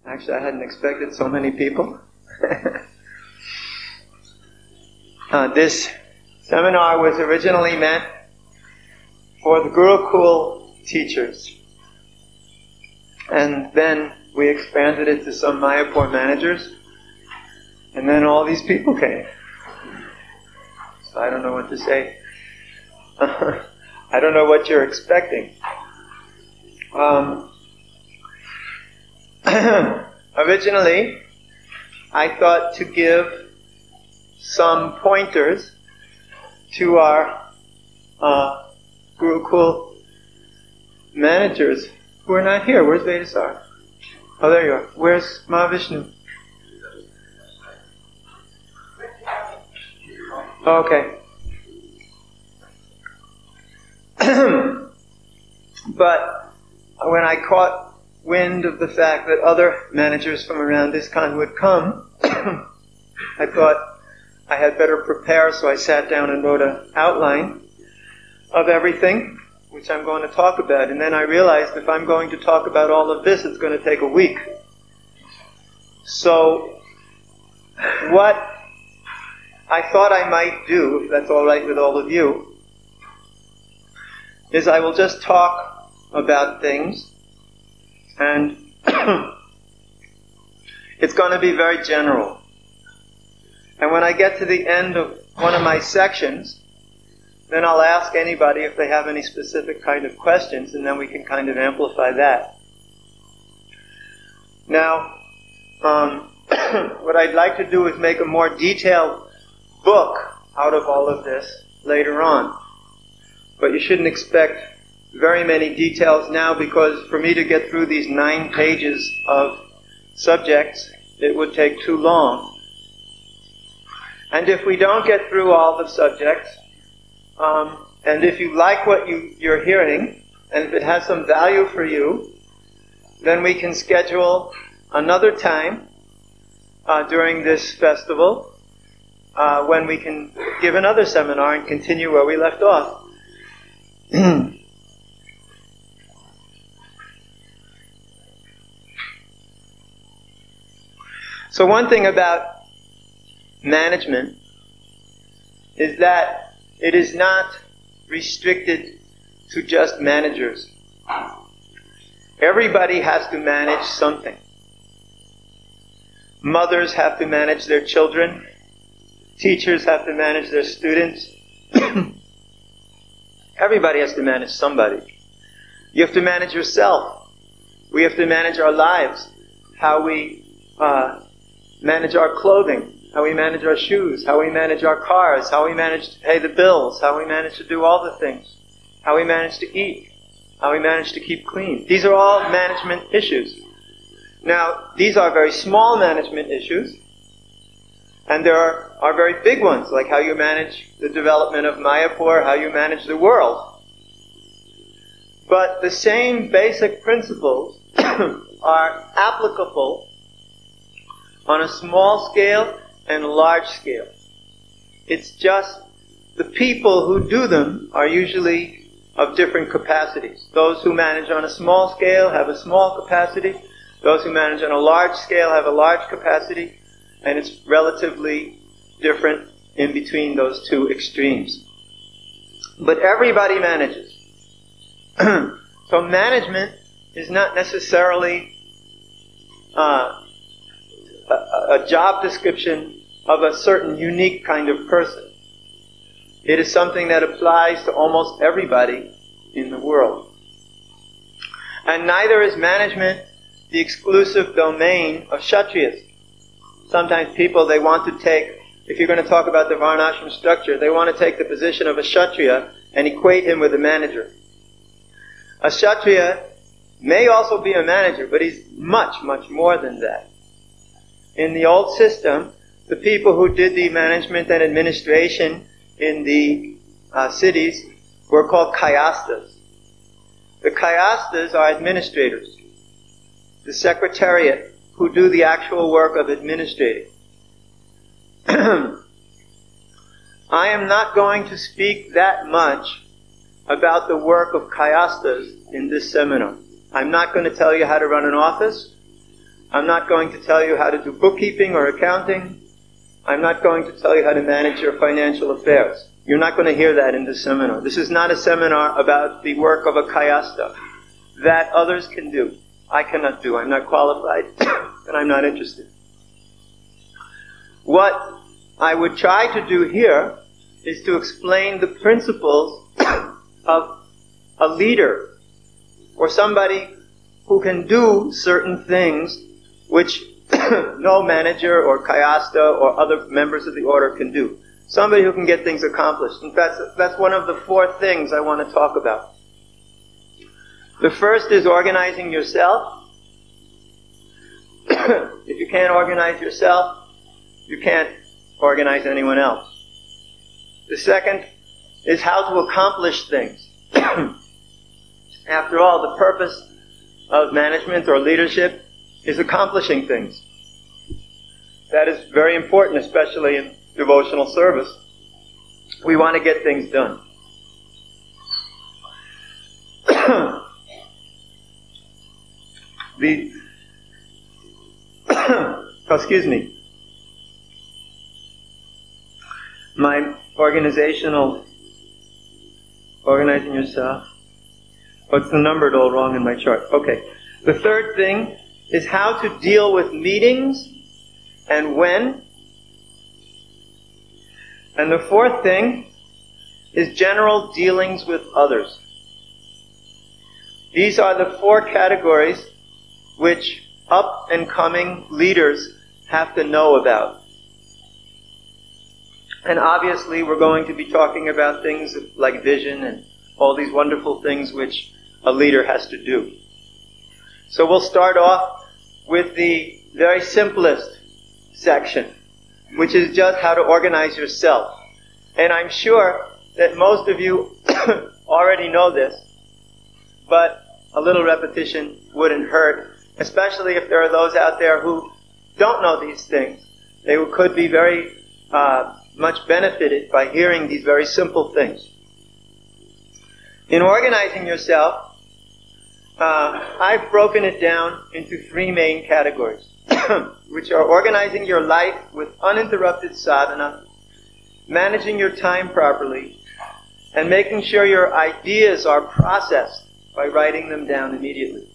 Actually, I hadn't expected so many people. This seminar was originally meant for the Gurukul teachers. And then we expanded it to some Mayapur managers. And then all these people came. So I don't know what to say. I don't know what you're expecting. Originally, I thought to give some pointers to our Gurukul managers who are not here. Where's Vedasar? Oh, there you are. Where's Mahavishnu? Okay. But when I caught wind of the fact that other managers from around ISKCON would come, I thought I had better prepare, so I sat down and wrote an outline of everything, which I'm going to talk about. And then I realized if I'm going to talk about all of this, it's going to take a week. So, what I thought I might do, if that's all right with all of you, is I will just talk about things, and it's going to be very general. And when I get to the end of one of my sections, then I'll ask anybody if they have any specific kind of questions, and then we can kind of amplify that. Now, what I'd like to do is make a more detailed book out of all of this later on. But you shouldn't expect very many details now, because for me to get through these 9 pages of subjects, it would take too long. And if we don't get through all the subjects, and if you like what you're hearing, and if it has some value for you, then we can schedule another time during this festival when we can give another seminar and continue where we left off. So one thing about management is that it is not restricted to just managers. Everybody has to manage something. Mothers have to manage their children. Teachers have to manage their students. Everybody has to manage somebody. You have to manage yourself. We have to manage our lives. How we manage our clothing. How we manage our shoes. How we manage our cars. How we manage to pay the bills. How we manage to do all the things. How we manage to eat. How we manage to keep clean. These are all management issues. Now, these are very small management issues. And there are very big ones, like how you manage the development of Mayapur, how you manage the world. But the same basic principles are applicable on a small scale and a large scale. It's just the people who do them are usually of different capacities. Those who manage on a small scale have a small capacity. Those who manage on a large scale have a large capacity. And it's relatively different in between those two extremes. But everybody manages. So management is not necessarily a job description of a certain unique kind of person. It is something that applies to almost everybody in the world. And neither is management the exclusive domain of Kshatriyas. Sometimes people, they want to take, if you're going to talk about the Varnashram structure, they want to take the position of a Kshatriya and equate him with a manager. A Kshatriya may also be a manager, but he's much, much more than that. In the old system, the people who did the management and administration in the cities were called kayasthas. The kayasthas are administrators. The secretariat who do the actual work of administrating. I am not going to speak that much about the work of kayasthas in this seminar. I'm not going to tell you how to run an office. I'm not going to tell you how to do bookkeeping or accounting. I'm not going to tell you how to manage your financial affairs. You're not going to hear that in this seminar. This is not a seminar about the work of a kayasta that others can do. I cannot do. I'm not qualified and I'm not interested. What I would try to do here is to explain the principles of a leader or somebody who can do certain things which no manager or kayasta or other members of the order can do. Somebody who can get things accomplished. In fact, that's one of the 4 things I want to talk about. The first is organizing yourself. If you can't organize yourself, you can't organize anyone else. The second is how to accomplish things. After all, the purpose of management or leadership is accomplishing things. That is very important, especially in devotional service. We want to get things done. Excuse me. My organizing yourself. Oh, it's numbered all wrong in my chart. Okay. The third thing is how to deal with meetings and when. And the fourth thing is general dealings with others. These are the 4 categories which up-and-coming leaders have to know about. And obviously we're going to be talking about things like vision and all these wonderful things which a leader has to do. So we'll start off with the very simplest section, which is just how to organize yourself. And I'm sure that most of you already know this, but a little repetition wouldn't hurt, especially if there are those out there who don't know these things. They could be very much benefited by hearing these very simple things. In organizing yourself, I've broken it down into 3 main categories, which are organizing your life with uninterrupted sadhana, managing your time properly, and making sure your ideas are processed by writing them down immediately.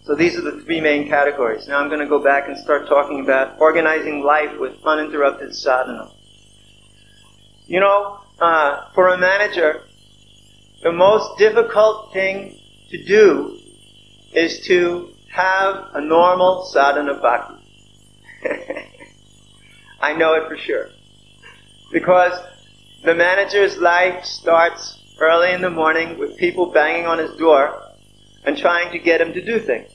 So these are the 3 main categories. Now I'm going to go back and start talking about organizing life with uninterrupted sadhana. You know, for a manager, the most difficult thing to do is to have a normal sadhana bhakti. I know it for sure. Because the manager's life starts early in the morning with people banging on his door and trying to get him to do things.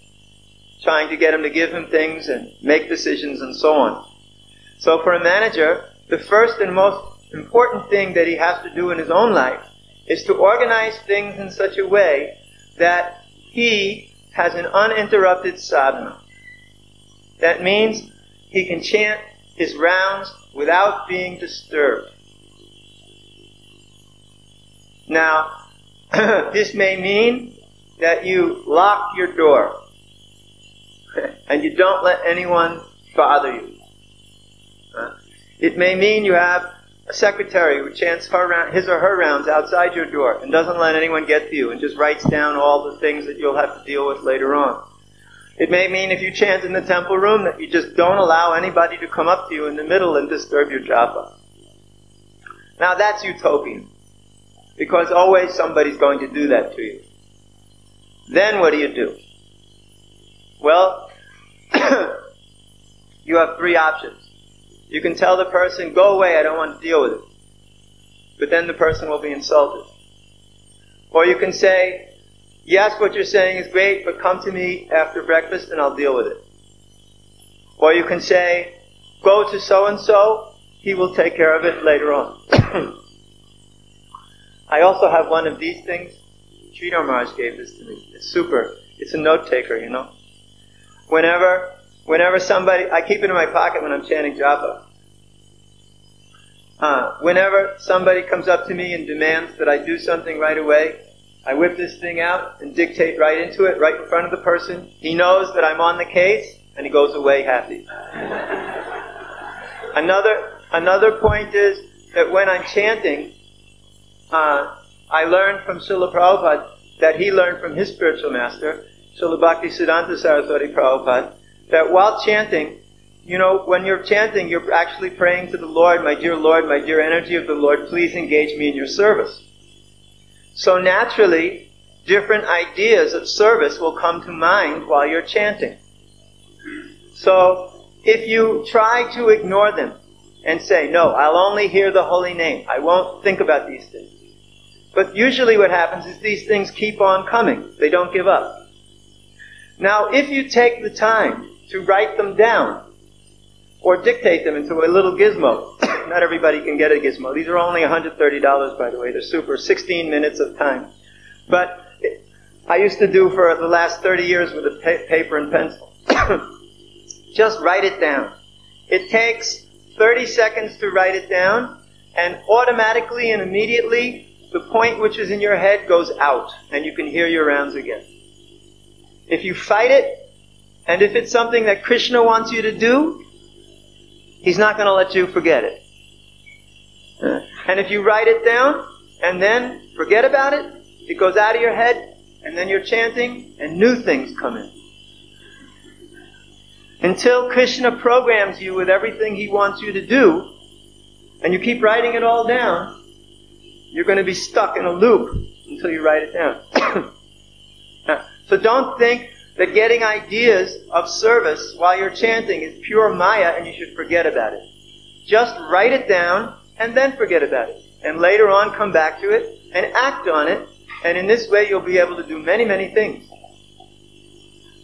Trying to get him to give him things and make decisions and so on. So for a manager, the first and most important thing that he has to do in his own life is to organize things in such a way that he has an uninterrupted sadhana. That means he can chant his rounds without being disturbed. Now, this may mean that you lock your door and you don't let anyone bother you. It may mean you have a secretary who chants his or her rounds outside your door and doesn't let anyone get to you and just writes down all the things that you'll have to deal with later on. It may mean if you chant in the temple room that you just don't allow anybody to come up to you in the middle and disturb your japa. Now that's utopian, because always somebody's going to do that to you. Then what do? Well, you have 3 options. You can tell the person, go away, I don't want to deal with it. But then the person will be insulted. Or you can say, yes, what you're saying is great, but come to me after breakfast and I'll deal with it. Or you can say, go to so-and-so, he will take care of it later on. I also have one of these things. Sridhar Maharaj gave this to me. It's super. It's a note taker, you know. Whenever somebody, I keep it in my pocket when I'm chanting japa. Whenever somebody comes up to me and demands that I do something right away, I whip this thing out and dictate right into it, right in front of the person. He knows that I'm on the case, and he goes away happy. Another point is that when I'm chanting, I learned from Srila Prabhupada that he learned from his spiritual master, Srila Bhaktisiddhanta Saraswati Prabhupada, that while chanting, when you're chanting, you're actually praying to the Lord, my dear energy of the Lord, please engage me in your service. So naturally, different ideas of service will come to mind while you're chanting. So if you try to ignore them and say, no, I'll only hear the holy name, I won't think about these things. But usually what happens is these things keep on coming. They don't give up. Now, if you take the time to write them down or dictate them into a little gizmo, not everybody can get a gizmo. These are only $130, by the way. They're super, 16 minutes of time. But I used to do for the last 30 years with a paper and pencil. Just write it down. It takes 30 seconds to write it down, and automatically and immediately the point which is in your head goes out, and you can hear your rounds again. If you fight it, and if it's something that Krishna wants you to do, He's not going to let you forget it. And if you write it down, and then forget about it, it goes out of your head, and then you're chanting, and new things come in. Until Krishna programs you with everything He wants you to do, and you keep writing it all down, you're going to be stuck in a loop until you write it down. So don't think that getting ideas of service while you're chanting is pure Maya and you should forget about it. Just write it down and then forget about it. And later on come back to it and act on it. And in this way you'll be able to do many, many things.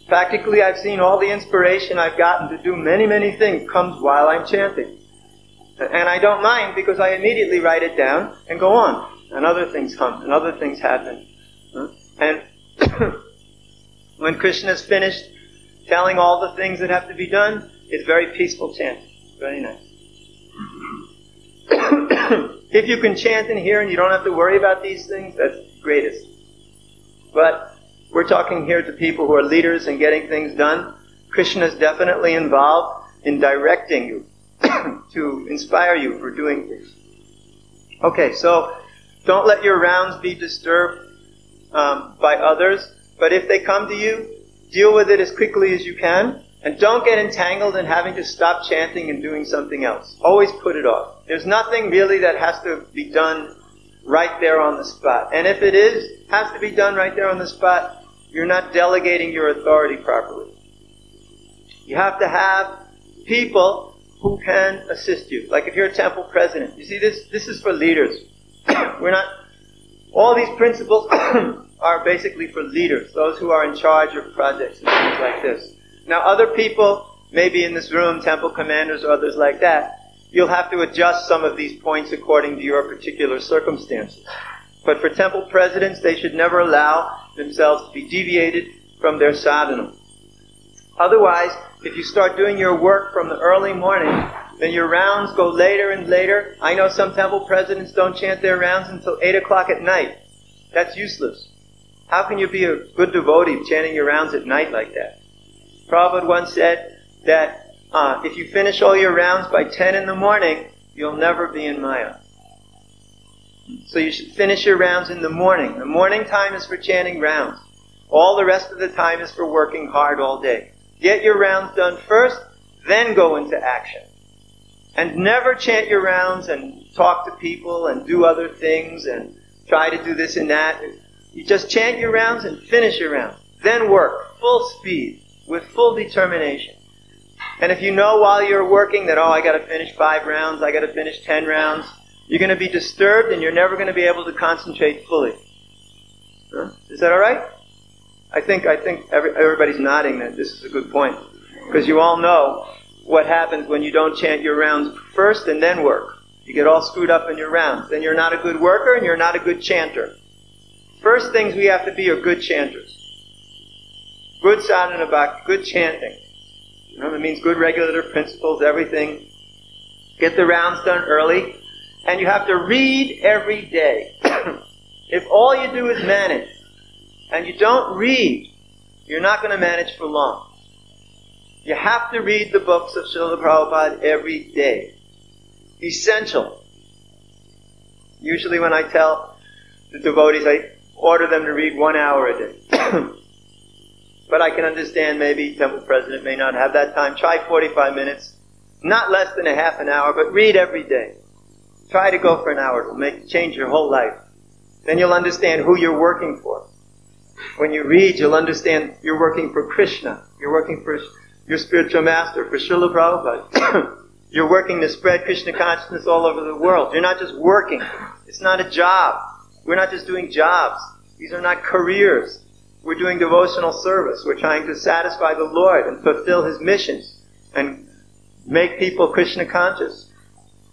Practically I've seen all the inspiration I've gotten to do many, many things comes while I'm chanting. And I don't mind because I immediately write it down and go on. And other things come and other things happen. And when Krishna's finished telling all the things that have to be done, it's very peaceful chanting. Very nice. If you can chant in here and you don't have to worry about these things, that's greatest. But we're talking here to people who are leaders and getting things done. Krishna's definitely involved in directing you to inspire you for doing things. Okay, so don't let your rounds be disturbed by others. But if they come to you, deal with it as quickly as you can. And don't get entangled in having to stop chanting and doing something else. Always put it off. There's nothing really that has to be done right there on the spot. And if it has to be done right there on the spot, you're not delegating your authority properly. You have to have people who can assist you. Like if you're a temple president. You see, this is for leaders. All these principles are basically for leaders, those who are in charge of projects and things like this. Now other people, maybe in this room, temple commanders or others like that, you'll have to adjust some of these points according to your particular circumstances. But for temple presidents, they should never allow themselves to be deviated from their sadhana. Otherwise, if you start doing your work from the early morning, then your rounds go later and later. I know some temple presidents don't chant their rounds until 8 o'clock at night. That's useless. How can you be a good devotee chanting your rounds at night like that? Prabhupada once said that if you finish all your rounds by 10 in the morning, you'll never be in Maya. So you should finish your rounds in the morning. The morning time is for chanting rounds. All the rest of the time is for working hard all day. Get your rounds done first, then go into action. And never chant your rounds and talk to people and do other things and try to do this and that. You just chant your rounds and finish your rounds. Then work, full speed, with full determination. And if you know while you're working that, I got to finish 5 rounds, I got to finish 10 rounds, you're going to be disturbed and you're never going to be able to concentrate fully. Is that all right? I think everybody's nodding that this is a good point. Because you all know what happens when you don't chant your rounds first and then work. You get all screwed up in your rounds. Then you're not a good worker and you're not a good chanter. First things we have to be are good chanters. Good sadhana bhakti, good chanting. That means good regulative principles, everything. Get the rounds done early. And you have to read every day. If all you do is manage, and you don't read, you're not going to manage for long. You have to read the books of Srila Prabhupada every day. Essential. Usually when I tell the devotees, I order them to read 1 hour a day. But I can understand maybe temple president may not have that time. Try 45 minutes. Not less than a half an hour, but read every day. Try to go for an hour. It'll change your whole life. Then you'll understand who you're working for. When you read, you'll understand you're working for Krishna. You're working for your spiritual master, for Srila Prabhupada. You're working to spread Krishna consciousness all over the world. You're not just working. It's not a job. We're not just doing jobs. These are not careers. We're doing devotional service. We're trying to satisfy the Lord and fulfill His mission and make people Krishna conscious.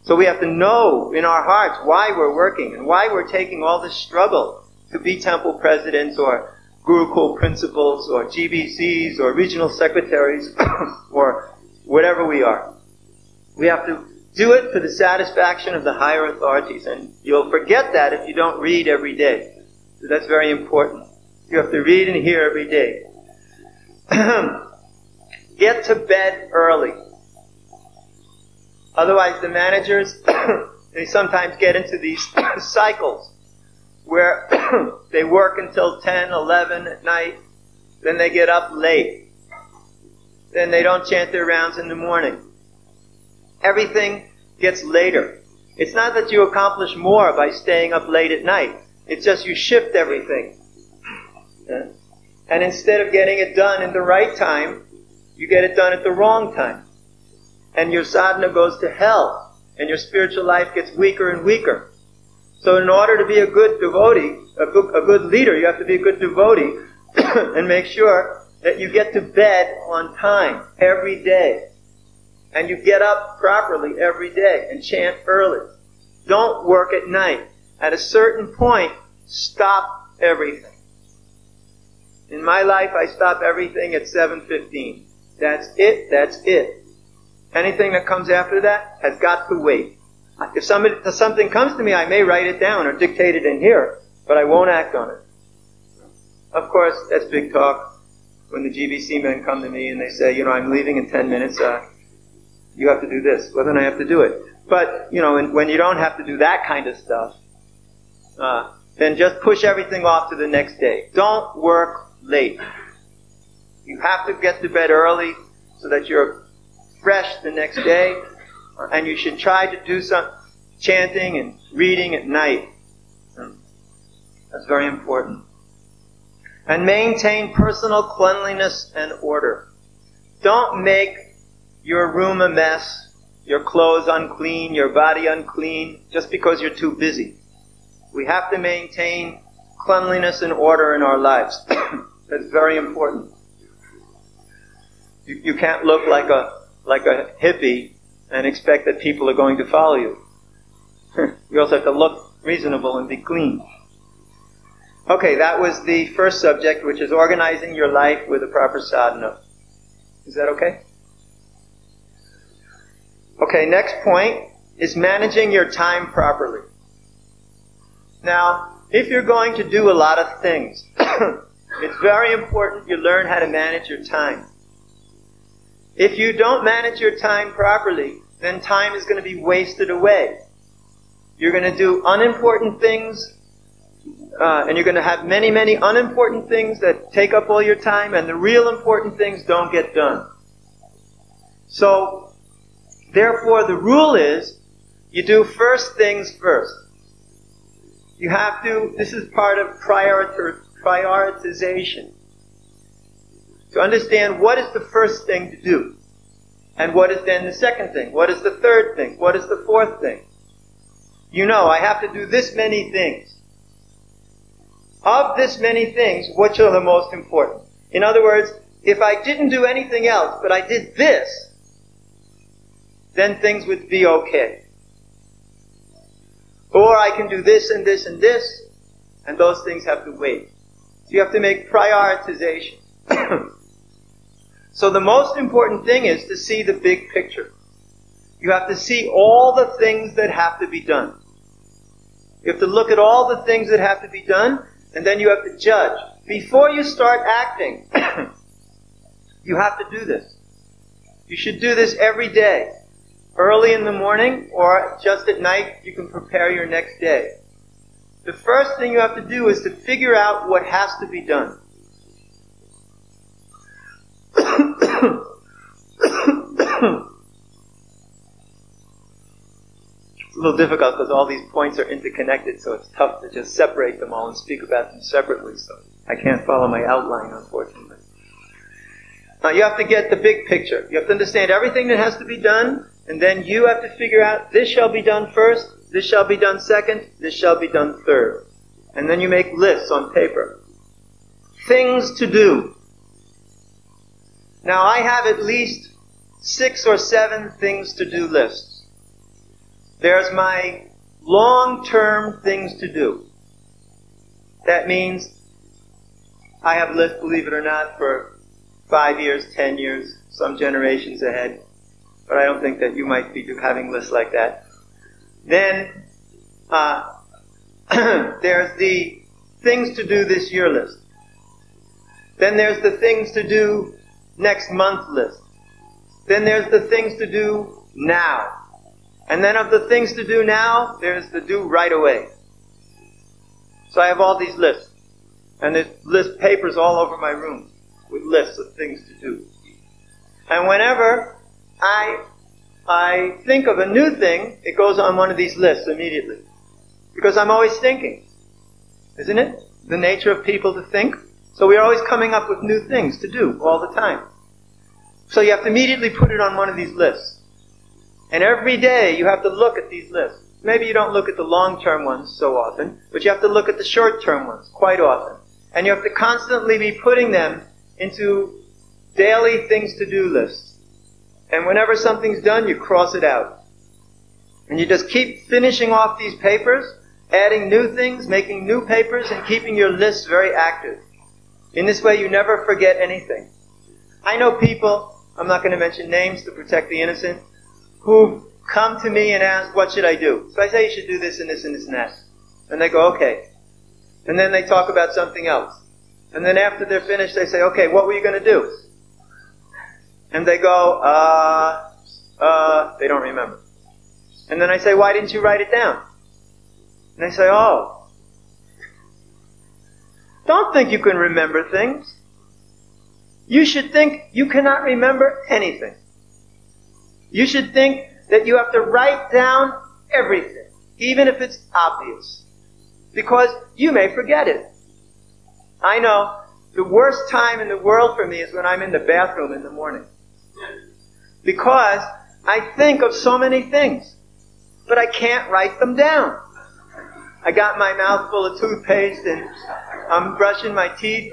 So we have to know in our hearts why we're working and why we're taking all this struggle to be temple presidents or Gurukul principals or GBCs or regional secretaries or whatever we are. We have to do it for the satisfaction of the higher authorities, and you'll forget that if you don't read every day. So that's very important. You have to read and hear every day. Get to bed early. Otherwise the managers, they sometimes get into these cycles where they work until 10, 11 at night, then they get up late. Then they don't chant their rounds in the morning. Everything gets later. It's not that you accomplish more by staying up late at night. It's just you shift everything. Yeah? And instead of getting it done in the right time, you get it done at the wrong time. And your sadhana goes to hell. And your spiritual life gets weaker and weaker. So in order to be a good devotee, a good leader, you have to be a good devotee and make sure that you get to bed on time every day. And you get up properly every day and chant early. Don't work at night. At a certain point, stop everything. In my life, I stop everything at 7:15. That's it, that's it. Anything that comes after that has got to wait. If something comes to me, I may write it down or dictate it in here, but I won't act on it. Of course, that's big talk. When the GBC men come to me and they say, I'm leaving in 10 minutes, you have to do this. Well, then I have to do it. But, when you don't have to do that kind of stuff, then just push everything off to the next day. Don't work late. You have to get to bed early so that you're fresh the next day, and you should try to do some chanting and reading at night. That's very important. And maintain personal cleanliness and order. Don't make your room a mess, your clothes unclean, your body unclean, just because you're too busy. We have to maintain cleanliness and order in our lives. That's very important. You can't look like a hippie and expect that people are going to follow you. You also have to look reasonable and be clean. Okay, that was the first subject, which is organizing your life with a proper sadhana. Is that okay? Okay, next point is managing your time properly. Now, if you're going to do a lot of things, it's very important you learn how to manage your time. If you don't manage your time properly, then time is going to be wasted away. You're going to do unimportant things, and you're going to have many, many unimportant things that take up all your time, and the real important things don't get done. So, therefore, the rule is, you do first things first. You have to, this is part of prioritization. To understand what is the first thing to do. And what is then the second thing? What is the third thing? What is the fourth thing? I have to do this many things. Of this many things, which are the most important? In other words, if I didn't do anything else, but I did this, then things would be okay. Or I can do this and this and this, and those things have to wait. So you have to make prioritization. So the most important thing is to see the big picture. You have to see all the things that have to be done. You have to look at all the things that have to be done, and then you have to judge. Before you start acting, you have to do this. You should do this every day. Early in the morning, or just at night, you can prepare your next day. The first thing you have to do is to figure out what has to be done. It's a little difficult because all these points are interconnected, so it's tough to just separate them all and speak about them separately, so I can't follow my outline, unfortunately. Now you have to get the big picture. You have to understand everything that has to be done, and then you have to figure out, this shall be done first, this shall be done second, this shall be done third. And then you make lists on paper. Things to do. Now I have at least 6 or 7 things to do lists. There's my long-term things to do. That means I have lists, believe it or not, for 5 years, 10 years, some generations ahead. But I don't think that you might be having lists like that. Then there's the things to do this year list. Then there's the things to do next month list. Then there's the things to do now. And then of the things to do now, there's the do right away. So I have all these lists. And there's list papers all over my room with lists of things to do. And whenever I think of a new thing, it goes on one of these lists immediately. Because I'm always thinking. Isn't it? The nature of people to think. So we're always coming up with new things to do all the time. So you have to immediately put it on one of these lists. And every day you have to look at these lists. Maybe you don't look at the long-term ones so often, but you have to look at the short-term ones quite often. And you have to constantly be putting them into daily things to do lists. And whenever something's done, you cross it out. And you just keep finishing off these papers, adding new things, making new papers, and keeping your lists very active. In this way, you never forget anything. I know people, I'm not going to mention names to protect the innocent, who've come to me and asked, what should I do? So I say, you should do this and this and this and that. And they go, okay. And then they talk about something else. And then after they're finished, they say, okay, what were you going to do? And they go, they don't remember. And then I say, why didn't you write it down? And they say, oh. Don't think you can remember things. You should think you cannot remember anything. You should think that you have to write down everything, even if it's obvious, because you may forget it. I know the worst time in the world for me is when I'm in the bathroom in the morning, because I think of so many things, but I can't write them down. I got my mouth full of toothpaste and I'm brushing my teeth,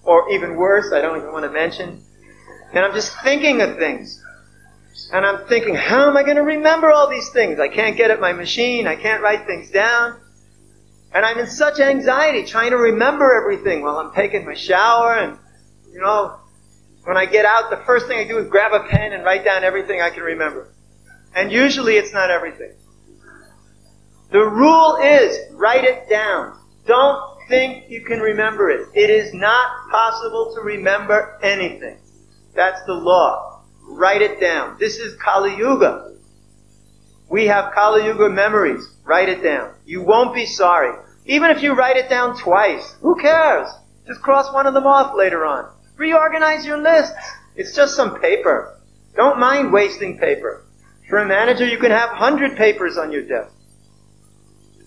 or even worse, I don't even want to mention, and I'm just thinking of things. And I'm thinking, how am I going to remember all these things? I can't get at my machine. I can't write things down. And I'm in such anxiety trying to remember everything while I'm taking my shower. And, when I get out, the first thing I do is grab a pen and write down everything I can remember. And usually it's not everything. The rule is, write it down. Don't think you can remember it. It is not possible to remember anything. That's the law. Write it down. This is Kali Yuga. We have Kali Yuga memories. Write it down. You won't be sorry. Even if you write it down twice, who cares? Just cross one of them off later on. Reorganize your lists. It's just some paper. Don't mind wasting paper. For a manager, you can have 100 papers on your desk.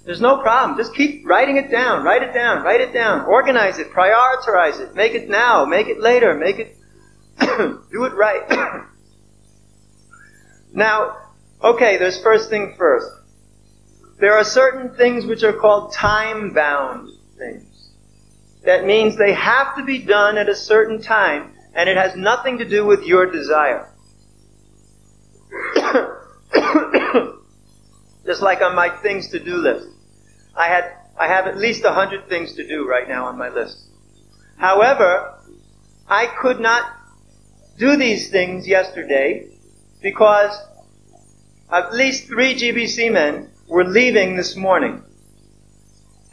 There's no problem. Just keep writing it down. Write it down. Write it down. Organize it. Prioritize it. Make it now. Make it later. Make it do it right. Now, okay, there's first thing first. There are certain things which are called time-bound things. That means they have to be done at a certain time, and it has nothing to do with your desire. Just like on my things to do list. I have at least 100 things to do right now on my list. However, I could not do these things yesterday because at least 3 GBC men were leaving this morning,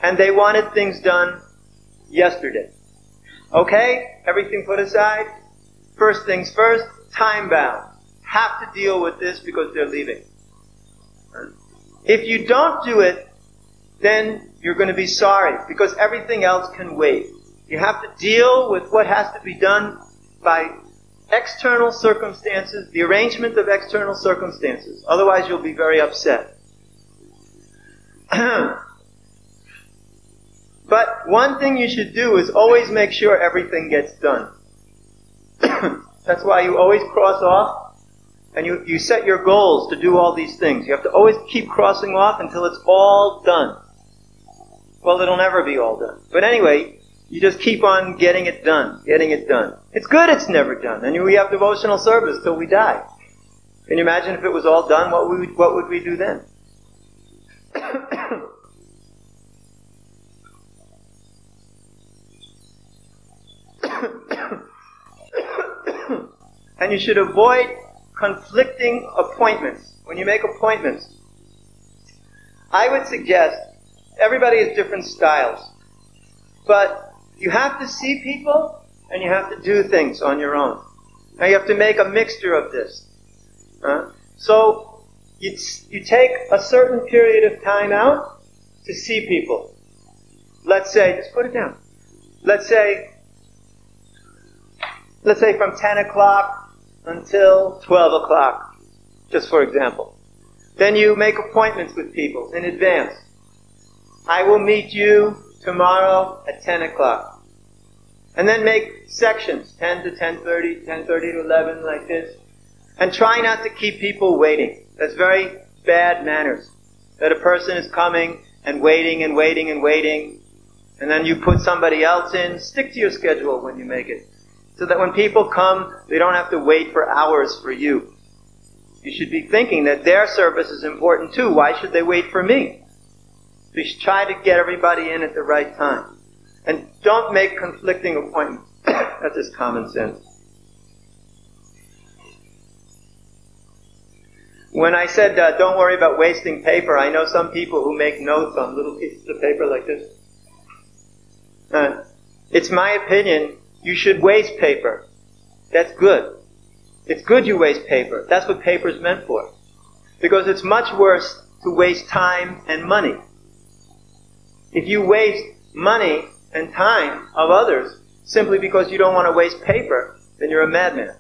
and they wanted things done yesterday. Okay? Everything put aside. First things first, time bound. Have to deal with this because they're leaving. If you don't do it, then you're going to be sorry because everything else can wait. You have to deal with what has to be done by external circumstances, the arrangement of external circumstances. Otherwise you'll be very upset. But one thing you should do is always make sure everything gets done. That's why you always cross off, and you set your goals to do all these things. You have to always keep crossing off until it's all done. Well, it'll never be all done. But anyway, you just keep on getting it done, getting it done. It's good it's never done. And we have devotional service till we die. Can you imagine if it was all done, what would we do then? And you should avoid conflicting appointments. When you make appointments, I would suggest, everybody has different styles, but you have to see people and you have to do things on your own. Now you have to make a mixture of this. So you take a certain period of time out to see people. Let's say, just put it down. Let's say from 10 o'clock until 12 o'clock, just for example. Then you make appointments with people in advance. I will meet you tomorrow at 10 o'clock. And then make sections, 10 to 10:30, 10:30 to 11, like this. And try not to keep people waiting. That's very bad manners. That a person is coming and waiting and waiting and waiting, and then you put somebody else in. Stick to your schedule when you make it. So that when people come, they don't have to wait for hours for you. You should be thinking that their service is important too. Why should they wait for me? So you should try to get everybody in at the right time. And don't make conflicting appointments. That's just common sense. When I said don't worry about wasting paper, I know some people who make notes on little pieces of paper like this. It's my opinion, you should waste paper. That's good. It's good you waste paper. That's what paper is meant for. Because it's much worse to waste time and money. If you waste money and time of others simply because you don't want to waste paper, then you're a madman.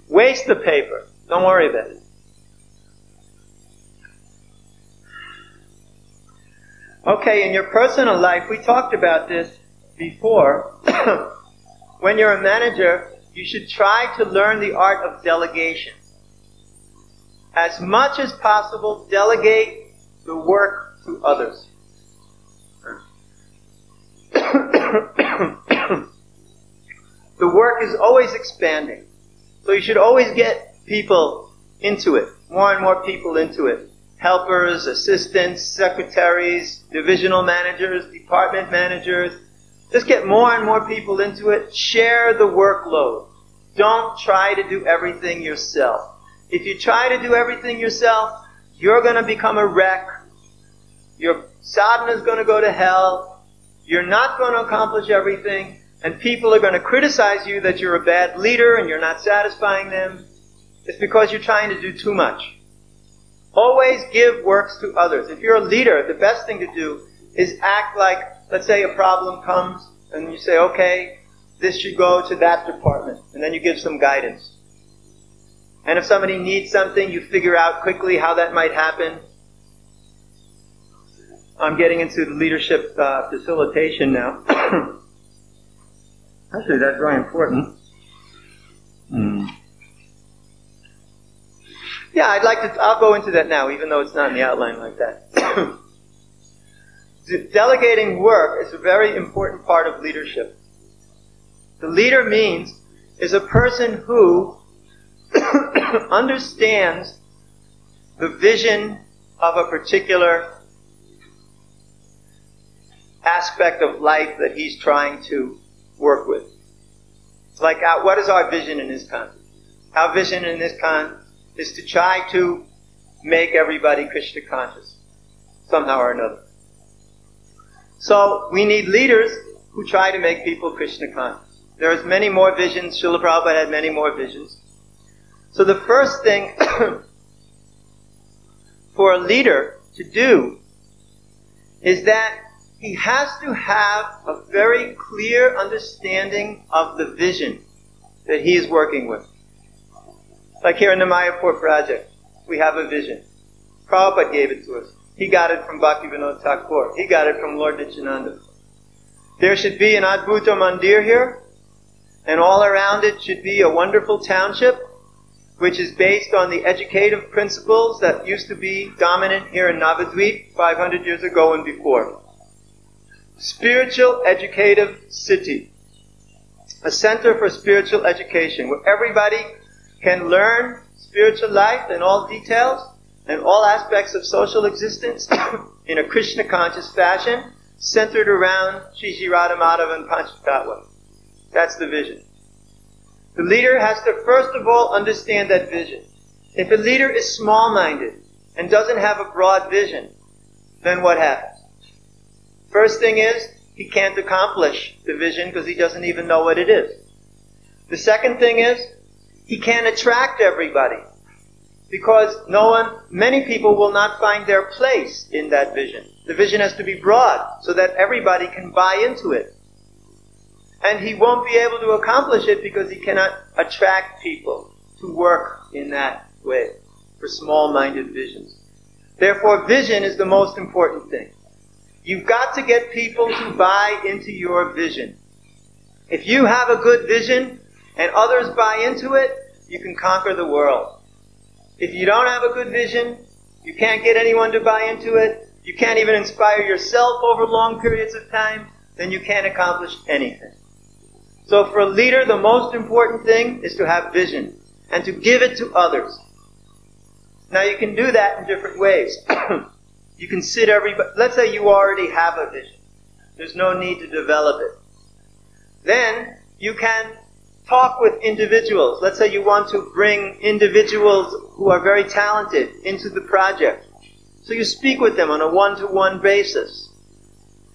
Waste the paper. Don't worry about it. Okay, in your personal life, we talked about this before. When you're a manager, you should try to learn the art of delegation. As much as possible, delegate the work to others. The work is always expanding. So you should always get people into it, more and more people into it. Helpers, assistants, secretaries, divisional managers, department managers. Just get more and more people into it. Share the workload. Don't try to do everything yourself. If you try to do everything yourself, you're going to become a wreck. Your sadhana is going to go to hell. You're not going to accomplish everything. And people are going to criticize you that you're a bad leader and you're not satisfying them. It's because you're trying to do too much. Always give works to others. If you're a leader, the best thing to do is act like, let's say a problem comes and you say, okay, this should go to that department. And then you give some guidance. And if somebody needs something, you figure out quickly how that might happen. I'm getting into leadership facilitation now. Actually, that's very important. Yeah, I'll go into that now, even though it's not in the outline like that. Delegating work is a very important part of leadership. The leader is a person who understands the vision of a particular aspect of life that he's trying to work with. It's like, what is our vision in ISKCON? Our vision in ISKCON is to try to make everybody Krishna conscious. somehow or another. So we need leaders who try to make people Krishna conscious. There's many more visions. Srila Prabhupada had many more visions. So the first thing for a leader to do is that he has to have a very clear understanding of the vision that he is working with. Like here in the Mayapur project, we have a vision. Prabhupada gave it to us. He got it from Bhaktivinoda Thakur. He got it from Lord Nityananda. There should be an Advaita Mandir here, and all around it should be a wonderful township, which is based on the educative principles that used to be dominant here in Navadvip 500 years ago and before. Spiritual educative city. A center for spiritual education, where everybody can learn spiritual life in all details and all aspects of social existence in a Krishna conscious fashion, centered around Shri Shri Radha Madhava and Panchatattva. That's the vision. The leader has to first of all understand that vision. If a leader is small-minded and doesn't have a broad vision, then what happens? First thing is, he can't accomplish the vision because he doesn't even know what it is. The second thing is, he can't attract everybody because many people will not find their place in that vision. The vision has to be broad so that everybody can buy into it. And he won't be able to accomplish it because he cannot attract people to work in that way for small-minded visions. Therefore, vision is the most important thing. You've got to get people to buy into your vision. If you have a good vision and others buy into it, you can conquer the world. If you don't have a good vision, you can't get anyone to buy into it, you can't even inspire yourself over long periods of time, then you can't accomplish anything. So for a leader, the most important thing is to have vision and to give it to others. Now you can do that in different ways. You can sit everybody, let's say you already have a vision. There's no need to develop it. Then you can talk with individuals. Let's say you want to bring individuals who are very talented into the project. So you speak with them on a one-to-one basis.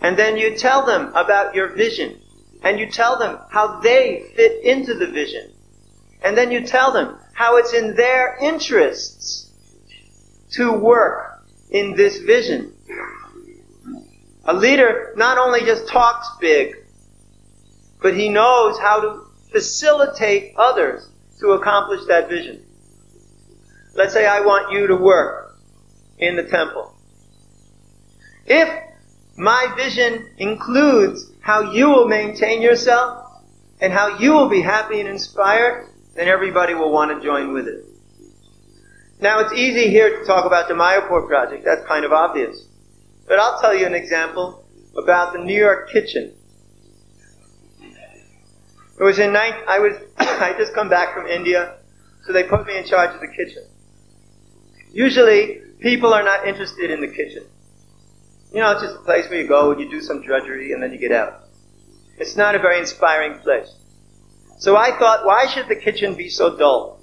And then you tell them about your vision. And you tell them how they fit into the vision. And then you tell them how it's in their interests to work in this vision. A leader not only just talks big, but he knows how to facilitate others to accomplish that vision. Let's say I want you to work in the temple. If my vision includes how you will maintain yourself and how you will be happy and inspired, then everybody will want to join with it. Now it's easy here to talk about the Mayapur project. That's kind of obvious. But I'll tell you an example about the New York kitchen. It was I just come back from India, so they put me in charge of the kitchen. Usually, people are not interested in the kitchen. You know, it's just a place where you go and you do some drudgery and then you get out. It's not a very inspiring place. So I thought, why should the kitchen be so dull?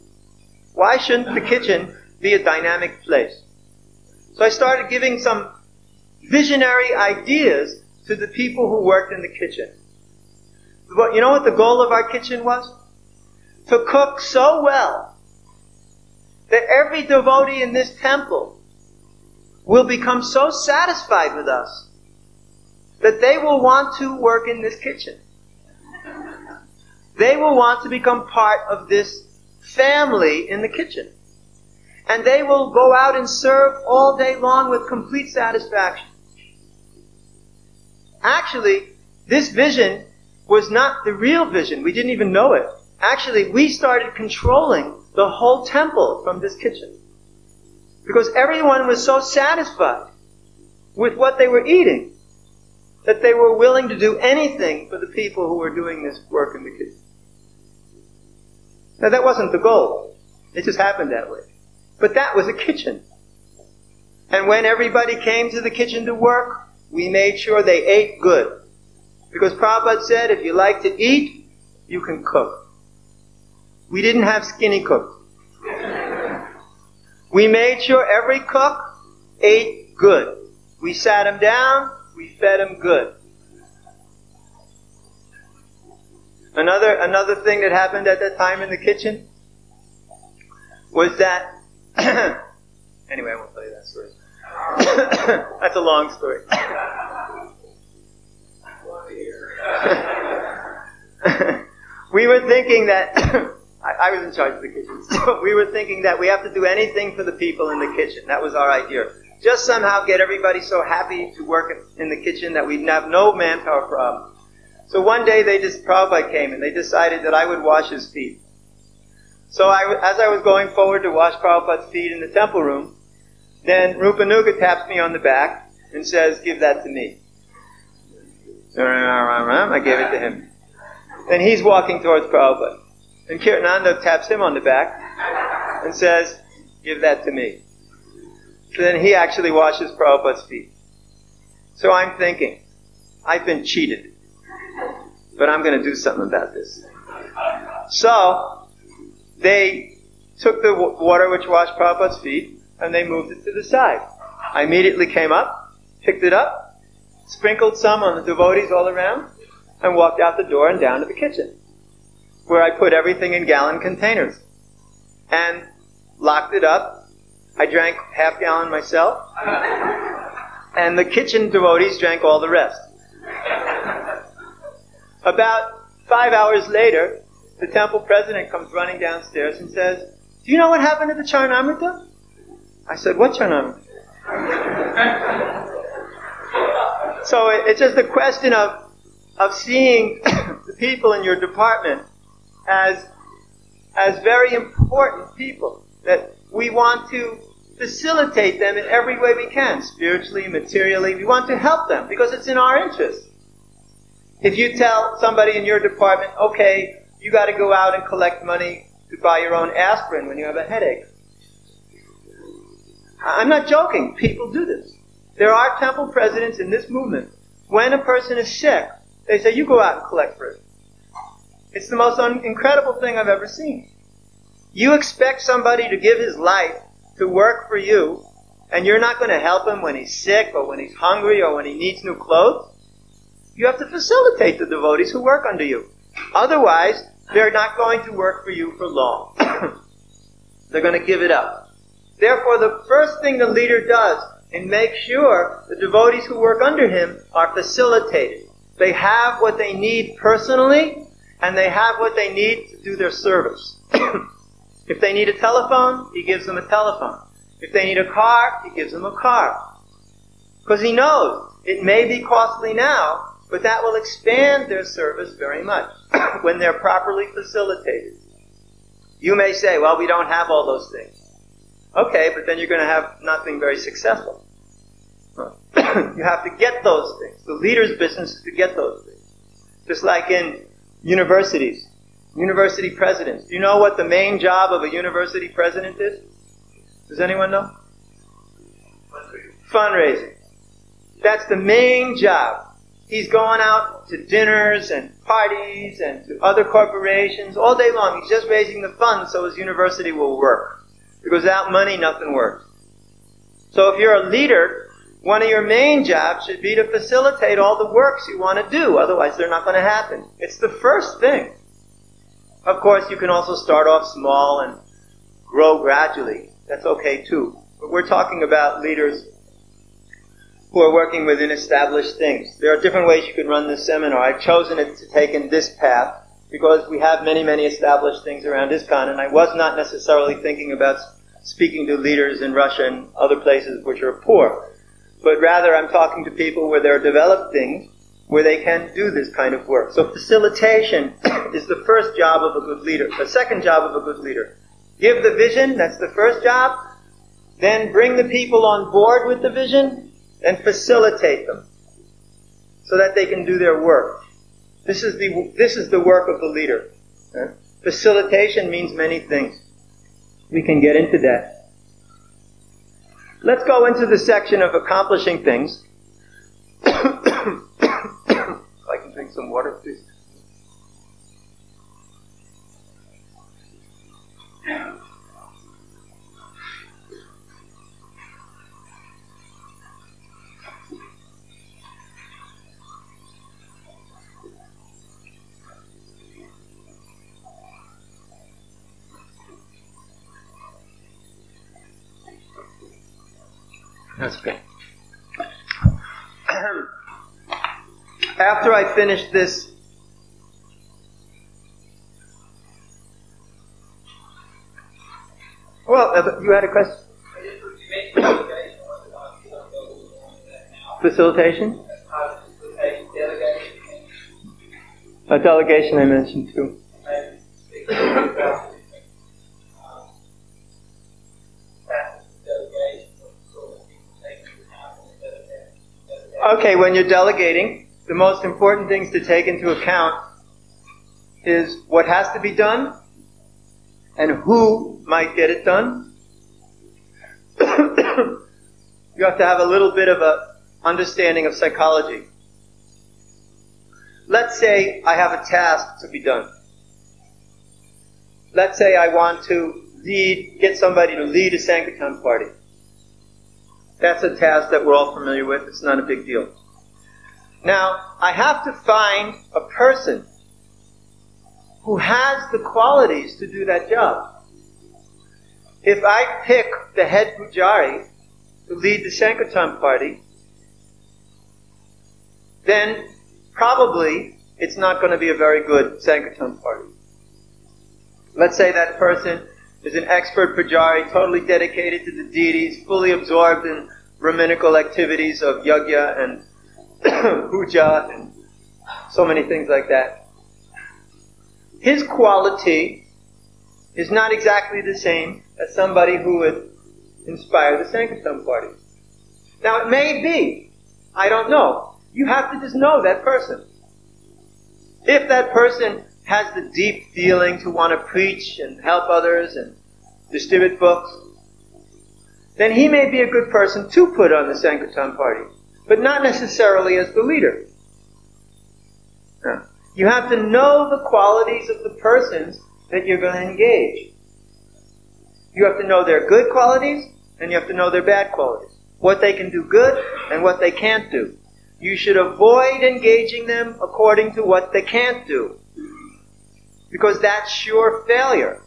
Why shouldn't the kitchen be a dynamic place? So I started giving some visionary ideas to the people who worked in the kitchen. But you know what the goal of our kitchen was? To cook so well that every devotee in this temple will become so satisfied with us that they will want to work in this kitchen. They will want to become part of this family in the kitchen. And they will go out and serve all day long with complete satisfaction. Actually, this vision was not the real vision. We didn't even know it. Actually, we started controlling the whole temple from this kitchen. Because everyone was so satisfied with what they were eating that they were willing to do anything for the people who were doing this work in the kitchen. Now that wasn't the goal. It just happened that way. But that was a kitchen. And when everybody came to the kitchen to work, we made sure they ate good. Because Prabhupada said, if you like to eat, you can cook. We didn't have skinny cooks. We made sure every cook ate good. We sat him down, we fed him good. Another thing that happened at that time in the kitchen was that, anyway, I won't tell you that story. That's a long story. We were thinking that, I was in charge of the kitchen, so we were thinking that we have to do anything for the people in the kitchen. That was our idea. Just somehow get everybody so happy to work in the kitchen that we'd have no manpower problem. So one day Prabhupada came and they decided that I would wash his feet. So as I was going forward to wash Prabhupada's feet in the temple room, then Rupanuga taps me on the back and says, "Give that to me." I gave it to him. Then he's walking towards Prabhupada. And Kirtananda taps him on the back and says, "Give that to me." So then he actually washes Prabhupada's feet. So I'm thinking, I've been cheated. But I'm going to do something about this. So, they took the water which washed Prabhupada's feet, and they moved it to the side. I immediately came up, picked it up, sprinkled some on the devotees all around, and walked out the door and down to the kitchen, where I put everything in gallon containers, and locked it up. I drank half gallon myself, and the kitchen devotees drank all the rest. About 5 hours later, the temple president comes running downstairs and says, "Do you know what happened to the Charnamrita?" I said, "What Charnamrita?" So it's just a question of seeing the people in your department as very important people, that we want to facilitate them in every way we can, spiritually, materially. We want to help them because it's in our interest. If you tell somebody in your department, "Okay, you got to go out and collect money to buy your own aspirin when you have a headache." I'm not joking. People do this. There are temple presidents in this movement. When a person is sick, they say, "You go out and collect for it." It's the most incredible thing I've ever seen. You expect somebody to give his life to work for you, and you're not going to help him when he's sick or when he's hungry or when he needs new clothes? You have to facilitate the devotees who work under you. Otherwise, they're not going to work for you for long. They're going to give it up. Therefore, the first thing the leader does is make sure the devotees who work under him are facilitated. They have what they need personally, and they have what they need to do their service. If they need a telephone, he gives them a telephone. If they need a car, he gives them a car. Because he knows it may be costly now, but that will expand their service very much when they're properly facilitated. You may say, "Well, we don't have all those things." Okay, but then you're going to have nothing very successful. You have to get those things. The leader's business is to get those things. Just like in universities, university presidents. Do you know what the main job of a university president is? Does anyone know? Fundraising. That's the main job. He's going out to dinners and parties and to other corporations all day long. He's just raising the funds so his university will work. Because without money, nothing works. So if you're a leader, one of your main jobs should be to facilitate all the works you want to do. Otherwise, they're not going to happen. It's the first thing. Of course, you can also start off small and grow gradually. That's okay too. But we're talking about leaders who are working within established things. There are different ways you can run this seminar. I've chosen it to take in this path because we have many, many established things around ISKCON, and I was not necessarily thinking about speaking to leaders in Russia and other places which are poor. But rather I'm talking to people where there are developed things where they can do this kind of work. So facilitation is the first job of a good leader. The second job of a good leader. Give the vision, that's the first job. Then bring the people on board with the vision and facilitate them so that they can do their work. This is the work of the leader. Facilitation means many things. We can get into that. Let's go into the section of accomplishing things. If I can drink some water, please. That's okay. After I finish this, well, you had a question? Facilitation? A delegation I mentioned too. Okay, when you're delegating, the most important things to take into account is what has to be done and who might get it done. You have to have a little bit of a understanding of psychology. Let's say I have a task to be done. Let's say I want to get somebody to lead a Sankirtan party. That's a task that we're all familiar with. It's not a big deal. Now, I have to find a person who has the qualities to do that job. If I pick the head pujari to lead the Sankirtan party, then probably it's not going to be a very good Sankirtan party. Let's say that person is an expert pujari, totally dedicated to the deities, fully absorbed in Brahminical activities of yajna and puja and so many things like that. His quality is not exactly the same as somebody who would inspire the Sankirtan party. Now it may be, I don't know. You have to just know that person. If that person has the deep feeling to want to preach and help others and distribute books, then he may be a good person to put on the Sankirtan party, but not necessarily as the leader. You have to know the qualities of the persons that you're going to engage. You have to know their good qualities, and you have to know their bad qualities. What they can do good, and what they can't do. You should avoid engaging them according to what they can't do, because that's sure failure.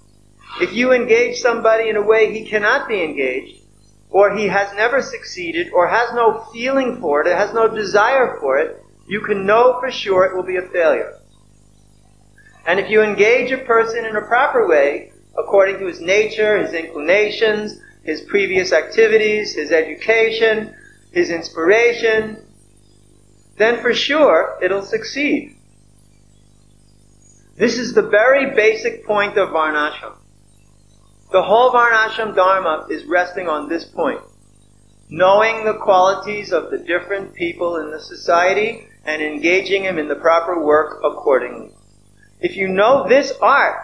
If you engage somebody in a way he cannot be engaged, or he has never succeeded, or has no feeling for it, or has no desire for it, you can know for sure it will be a failure. And if you engage a person in a proper way, according to his nature, his inclinations, his previous activities, his education, his inspiration, then for sure it'll succeed. This is the very basic point of Varnashram. The whole Varnashram Dharma is resting on this point. Knowing the qualities of the different people in the society and engaging them in the proper work accordingly. If you know this art,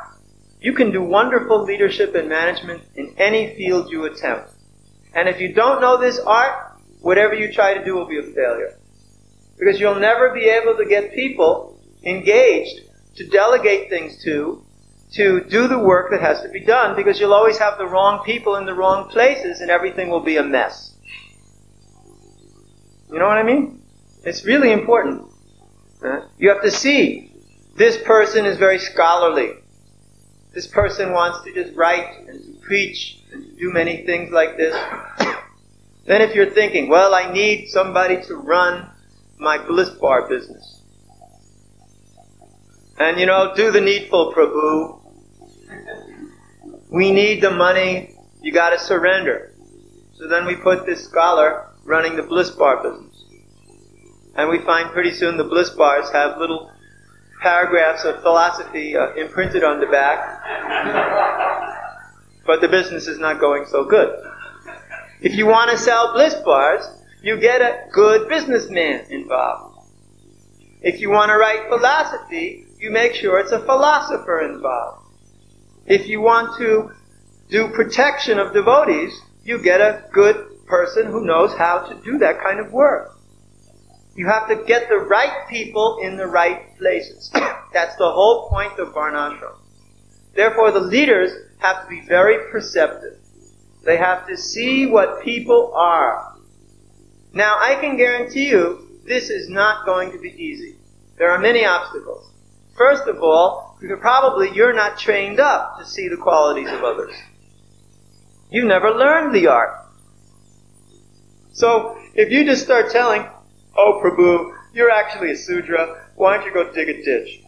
you can do wonderful leadership and management in any field you attempt. And if you don't know this art, whatever you try to do will be a failure. Because you'll never be able to get people engaged to delegate things to do the work that has to be done, because you'll always have the wrong people in the wrong places and everything will be a mess. You know what I mean? It's really important. You have to see, this person is very scholarly. This person wants to just write and to preach and to do many things like this. Then if you're thinking, well, I need somebody to run my bliss bar business. And do the needful, Prabhu. We need the money, you gotta surrender. So then we put this scholar running the bliss bar business. And we find pretty soon the bliss bars have little paragraphs of philosophy imprinted on the back. But the business is not going so good. If you want to sell bliss bars, you get a good businessman involved. If you want to write philosophy, you make sure it's a philosopher involved. If you want to do protection of devotees, you get a good person who knows how to do that kind of work. You have to get the right people in the right places. That's the whole point of Varnashram. Therefore, the leaders have to be very perceptive. They have to see what people are. Now, I can guarantee you, this is not going to be easy. There are many obstacles. First of all, you're not trained up to see the qualities of others. You never learned the art. So if you just start telling, oh Prabhu, you're actually a Sudra, why don't you go dig a ditch?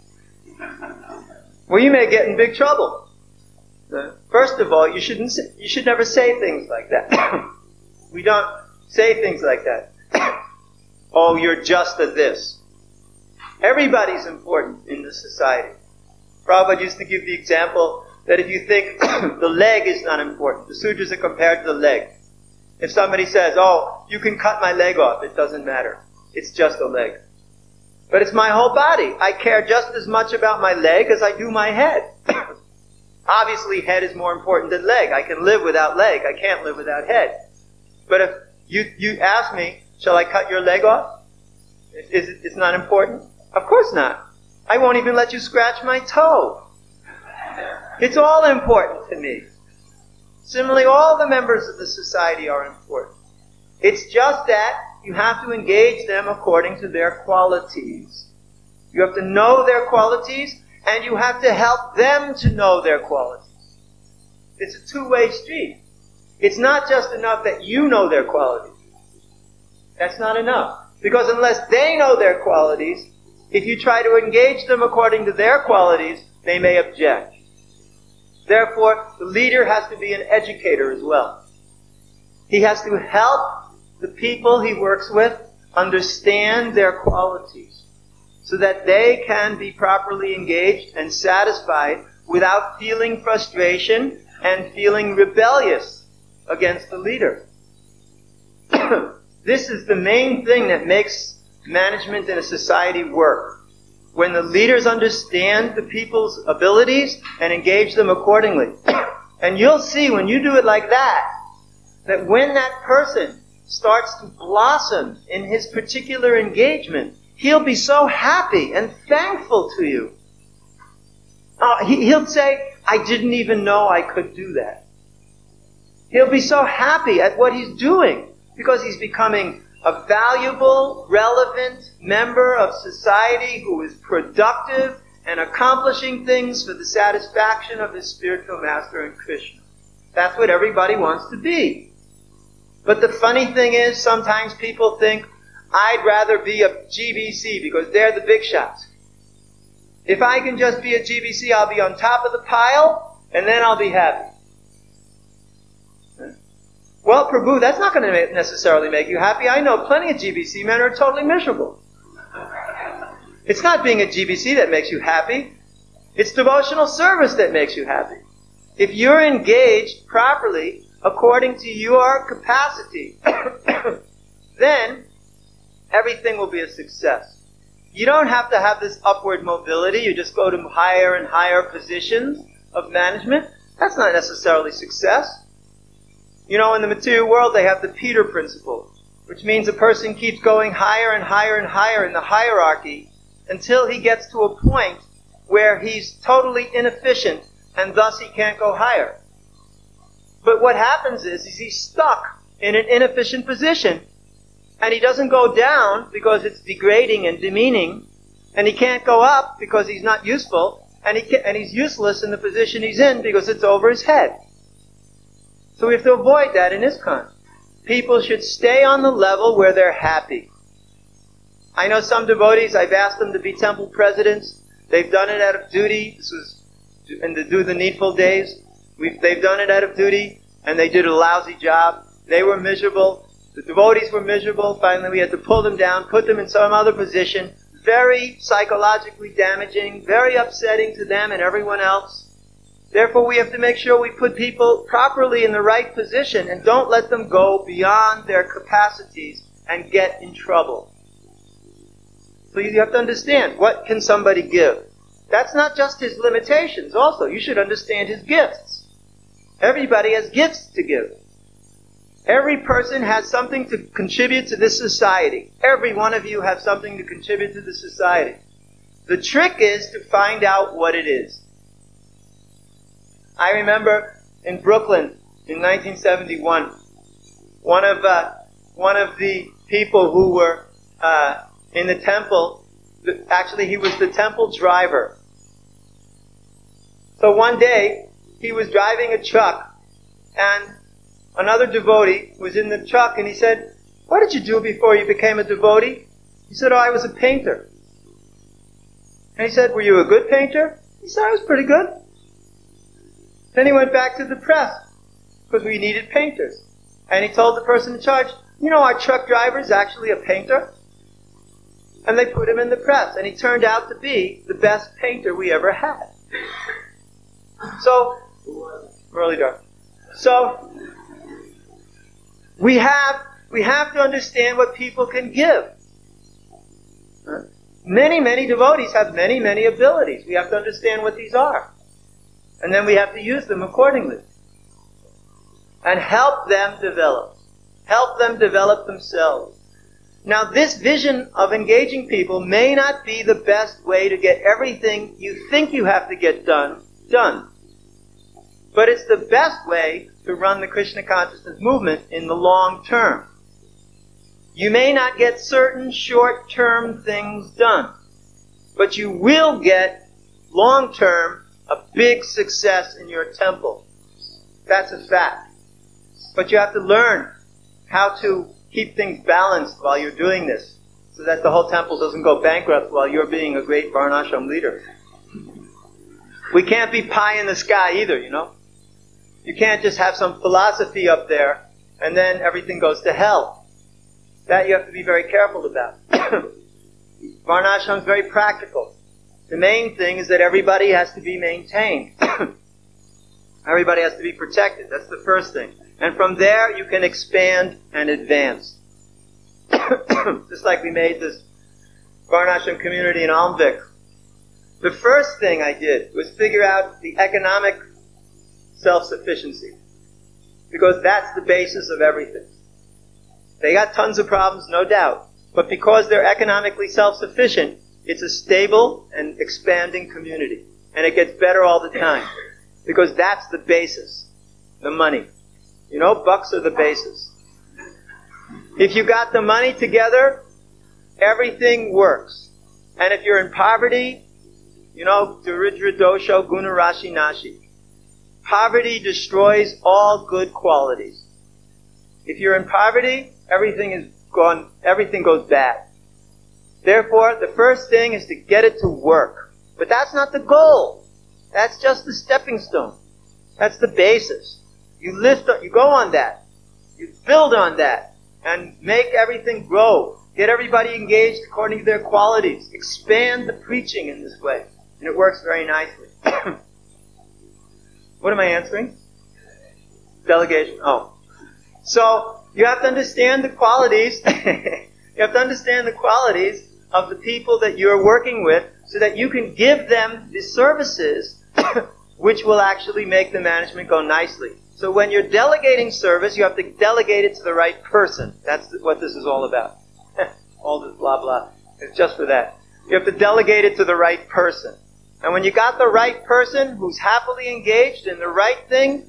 Well, you may get in big trouble. First of all, you should never say things like that. We don't say things like that. Oh, you're just a this. Everybody's important in this society. Prabhupada used to give the example that if you think the leg is not important, the sutras are compared to the leg. If somebody says, oh, you can cut my leg off, it doesn't matter. It's just a leg. But it's my whole body. I care just as much about my leg as I do my head. Obviously, head is more important than leg. I can live without leg. I can't live without head. But if you ask me, shall I cut your leg off? It's not important? Of course not. I won't even let you scratch my toe. It's all important to me. Similarly, all the members of the society are important. It's just that you have to engage them according to their qualities. You have to know their qualities, and you have to help them to know their qualities. It's a two-way street. It's not just enough that you know their qualities. That's not enough. Because unless they know their qualities, if you try to engage them according to their qualities, they may object. Therefore, the leader has to be an educator as well. He has to help the people he works with understand their qualities so that they can be properly engaged and satisfied without feeling frustration and feeling rebellious against the leader. This is the main thing that makes management in a society work. When the leaders understand the people's abilities and engage them accordingly. And you'll see when you do it like that, that when that person starts to blossom in his particular engagement, he'll be so happy and thankful to you. He'll say, I didn't even know I could do that. He'll be so happy at what he's doing because he's becoming a valuable, relevant member of society who is productive and accomplishing things for the satisfaction of his spiritual master and Krishna. That's what everybody wants to be. But the funny thing is, sometimes people think, I'd rather be a GBC because they're the big shots. If I can just be a GBC, I'll be on top of the pile, and then I'll be happy. Well, Prabhu, that's not going to necessarily make you happy. I know plenty of GBC men who are totally miserable. It's not being a GBC that makes you happy. It's devotional service that makes you happy. If you're engaged properly according to your capacity, then everything will be a success. You don't have to have this upward mobility. You just go to higher and higher positions of management. That's not necessarily success. You know, in the material world, they have the Peter principle, which means a person keeps going higher and higher and higher in the hierarchy until he gets to a point where he's totally inefficient and thus he can't go higher. But what happens is he's stuck in an inefficient position and he doesn't go down because it's degrading and demeaning, and he can't go up because he's not useful, and he's useless in the position he's in because it's over his head. So we have to avoid that in ISKCON. People should stay on the level where they're happy. I know some devotees, I've asked them to be temple presidents. They've done it out of duty. This was in the Do the Needful days. They've done it out of duty, and they did a lousy job. They were miserable. The devotees were miserable. Finally, we had to pull them down, put them in some other position. Very psychologically damaging, very upsetting to them and everyone else. Therefore, we have to make sure we put people properly in the right position and don't let them go beyond their capacities and get in trouble. So you have to understand, what can somebody give? That's not just his limitations also. You should understand his gifts. Everybody has gifts to give. Every person has something to contribute to this society. Every one of you have something to contribute to the society. The trick is to find out what it is. I remember in Brooklyn in 1971, one of the people who were in the temple, actually he was the temple driver. So one day he was driving a truck and another devotee was in the truck and he said, what did you do before you became a devotee? He said, oh, I was a painter. And he said, were you a good painter? He said, I was pretty good. Then he went back to the press, because we needed painters. And he told the person in charge, you know, our truck driver is actually a painter. And they put him in the press, and he turned out to be the best painter we ever had. So, really dark. So, we have to understand what people can give. Many, many devotees have many, many abilities. We have to understand what these are. And then we have to use them accordingly. And help them develop. Help them develop themselves. Now, this vision of engaging people may not be the best way to get everything you think you have to get done. But it's the best way to run the Krishna consciousness movement in the long term. You may not get certain short-term things done, but you will get, long-term, a big success in your temple. That's a fact. But you have to learn how to keep things balanced while you're doing this, so that the whole temple doesn't go bankrupt while you're being a great Varnashram leader. We can't be pie in the sky either, you know. You can't just have some philosophy up there and then everything goes to hell. That you have to be very careful about. Varnashram is very practical. The main thing is that everybody has to be maintained. Everybody has to be protected. That's the first thing. And from there, you can expand and advance. Just like we made this Varnashram community in Almvik. The first thing I did was figure out the economic self-sufficiency. Because that's the basis of everything. They got tons of problems, no doubt. But because they're economically self-sufficient, it's a stable and expanding community. And it gets better all the time. Because that's the basis. The money. You know, bucks are the basis. If you got the money together, everything works. And if you're in poverty, you know, Daridra Dosho Gunarashi Nashi. Poverty destroys all good qualities. If you're in poverty, everything goes bad. Therefore, the first thing is to get it to work. But that's not the goal. That's just the stepping stone. That's the basis. You go on that. You build on that. And make everything grow. Get everybody engaged according to their qualities. Expand the preaching in this way. And it works very nicely. What am I answering? Delegation. Oh. So, you have to understand the qualities. You have to understand the qualities of the people that you're working with so that you can give them the services which will actually make the management go nicely. So when you're delegating service, you have to delegate it to the right person. That's what this is all about. All this blah blah. It's just for that. You have to delegate it to the right person. And when you got the right person who's happily engaged in the right thing,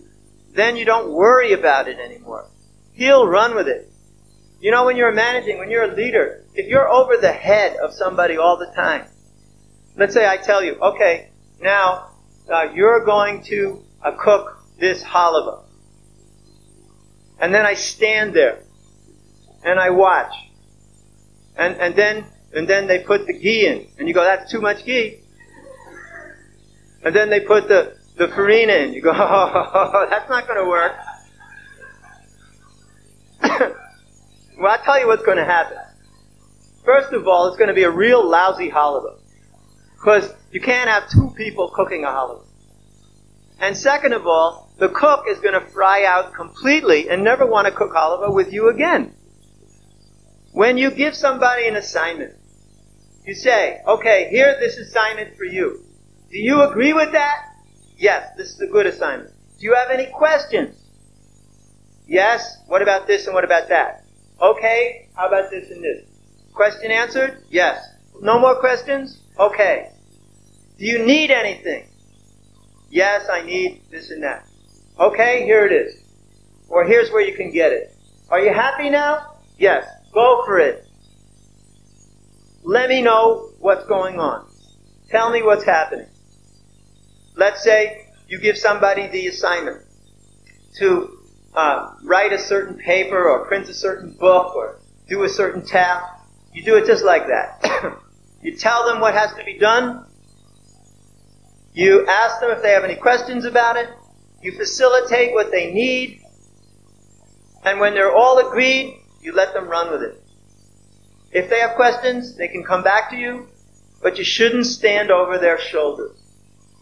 then you don't worry about it anymore. He'll run with it. You know, when you're managing, when you're a leader, if you're over the head of somebody all the time, let's say I tell you, okay, now you're going to cook this halava. And then I stand there and I watch. And then they put the ghee in. And you go, that's too much ghee. And then they put the farina in. You go, oh, that's not going to work. Well, I'll tell you what's going to happen. First of all, it's going to be a real lousy halava. Because you can't have two people cooking a halava. And second of all, the cook is going to fry out completely and never want to cook halava with you again. When you give somebody an assignment, you say, okay, here's this assignment for you. Do you agree with that? Yes, this is a good assignment. Do you have any questions? Yes. What about this and what about that? Okay. How about this and this? Question answered? Yes. No more questions? Okay. Do you need anything? Yes, I need this and that. Okay, here it is. Or here's where you can get it. Are you happy now? Yes. Go for it. Let me know what's going on. Tell me what's happening. Let's say you give somebody the assignment to write a certain paper or print a certain book or do a certain task, you do it just like that. You tell them what has to be done. You ask them if they have any questions about it. You facilitate what they need. And when they're all agreed, you let them run with it. If they have questions, they can come back to you, but you shouldn't stand over their shoulders.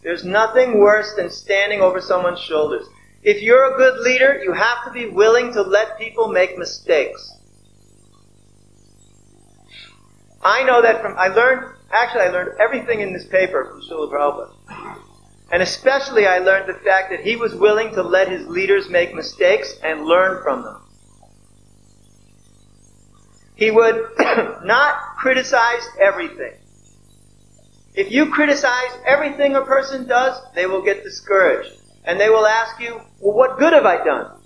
There's nothing worse than standing over someone's shoulders. If you're a good leader, you have to be willing to let people make mistakes. I know that I learned everything in this paper from Srila Prabhupada. And especially I learned the fact that he was willing to let his leaders make mistakes and learn from them. He would not criticize everything. If you criticize everything a person does, they will get discouraged. And they will ask you, well, what good have I done?